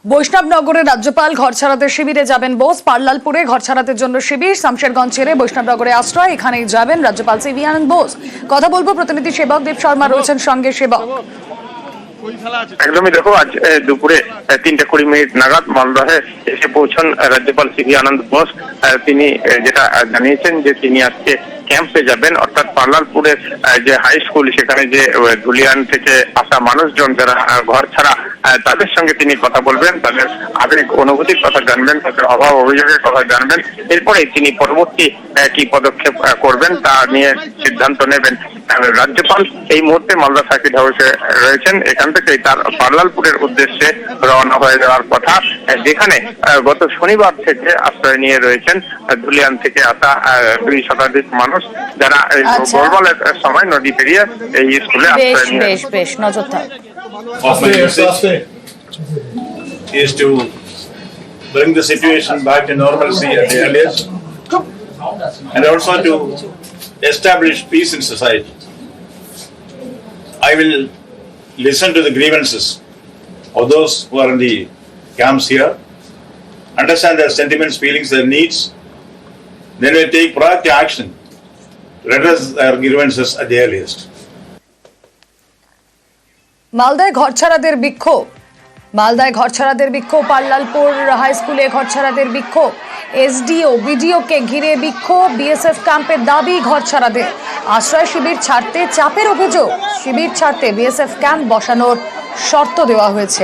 বৈষ্ণবনগরে রাজ্যপাল ঘর ছাড়াতে শিবিরে যাবেন বোস। পার্লালপুরে ঘর ছাড়াতে জন্য শিবির, শামশেরগঞ্জ ছেড়ে বৈষ্ণবনগরে আশ্রয়, এখানেই যাবেন রাজ্যপাল সিভি আনন্দ বোস। কথা বলবো প্রতিনিধি সেবক দেব শর্মা রয়েছেন সঙ্গে। সেবক, একদমই দেখো, আজ দুপুরে 3:20 নাগাদ মালদহে এসে পৌঁছন রাজ্যপাল সিভি আনন্দ বোস। তিনি যেটা জানিয়েছেন যে তিনি আজকে ক্যাম্পে যাবেন, অর্থাৎ পার্লালপুরের যে হাই স্কুল সেখানে যে ধুলিয়ান থেকে আসা মানুষজন যারা ঘর ছাড়া, তাদের সঙ্গে তিনি কথা বলবেন, তাদের আবেগ অনুভূতির কথা জানবেন, তাদের অভাব অভিযোগের কথা জানবেন। এরপরে তিনি পরবর্তী কি পদক্ষেপ করবেন তা নিয়ে সিদ্ধান্ত নেবেন। রাজ্যপাল এই মুহূর্তে মালদা সার্কিট হাউসে রয়েছেন। এখান থেকে তার পার্লালপুরের উদ্দেশ্যে রওনা হয়ে যাওয়ার কথা, যেখানে গত শনিবার থেকে আশ্রয় নিয়ে রয়েছেন ধুলিয়ান থেকে আসা 2 শতাধিক মানুষ, যারা গোলমালের সময় নদী পেরিয়ে এই স্কুলে আশ্রয় নিয়ে। বেশ নজর থাক। Is to bring the situation back to normalcy at the earliest, and also to establish peace in society. I will listen to the grievances of those who are in the camps here, understand their sentiments, feelings, their needs, then we take proactive action to address their grievances at the earliest. মালদায় ঘরছাড়াদের বিক্ষোভ, Parlalpur high স্কুলে ঘরছাড়াদের বিক্ষোভ, SDO বিডিওকে ঘিরে বিক্ষোভ, BSF ক্যাম্পের দাবি ঘরছাড়াদের আশ্রয় শিবির ছাড়তে চাপের অভিযোগ, শিবির ছাড়তে বিএসএফ ক্যাম্প বসানোর শর্ত দেওয়া হয়েছে।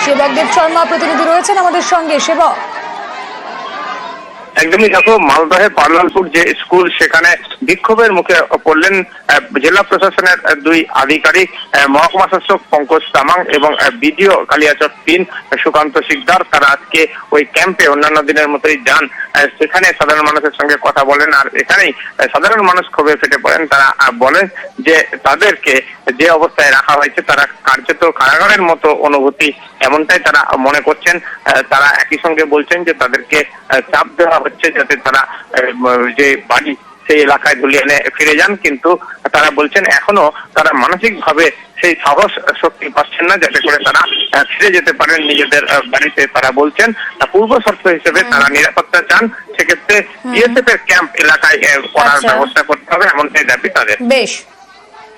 সেবক দেব শর্মা প্রতিনিধি রয়েছেন আমাদের সঙ্গে। সেবক, একদমই দেখো, মালদহে পার্লালপুর যে স্কুল সেখানে বিক্ষোভের মুখে পড়লেন জেলা প্রশাসনের 2 আধিকারিক, মহকুমা শাসক পঙ্কজ তামাং এবং বিডিও কালিয়াচক 3 সুকান্ত শিকদার। তারা আজকে ওই ক্যাম্পে অন্যান্য দিনের মতোই যান, সেখানে সাধারণ মানুষের সঙ্গে কথা বলেন। আর এখানেই সাধারণ মানুষ ক্ষোভে ফেটে পড়েন। তারা বলেন যে তাদেরকে যে অবস্থায় রাখা হয়েছে তারা কার্যত কারাগারের মতো অনুভূতি, এমনটাই তারা মনে করছেন। তারা একই সঙ্গে বলছেন যে তাদেরকে চাপ দেওয়া হচ্ছে যাতে তারা যে বাড়ি সেই এলাকায় ধুলিয়ানে ফিরে যান, কিন্তু তারা বলছেন এখনো তারা মানসিক ভাবে সেই সাহস শক্তি পাচ্ছেন না যাতে করে তারা ফিরে যেতে পারেন নিজেদের বাড়িতে। তারা বলছেন পূর্ব শর্ত হিসেবে তারা নিরাপত্তা চান, সেক্ষেত্রে বিএসএফ এর ক্যাম্প এলাকায় করার ব্যবস্থা করতে হবে, এমনটাই দাবি তাদের। বেশ।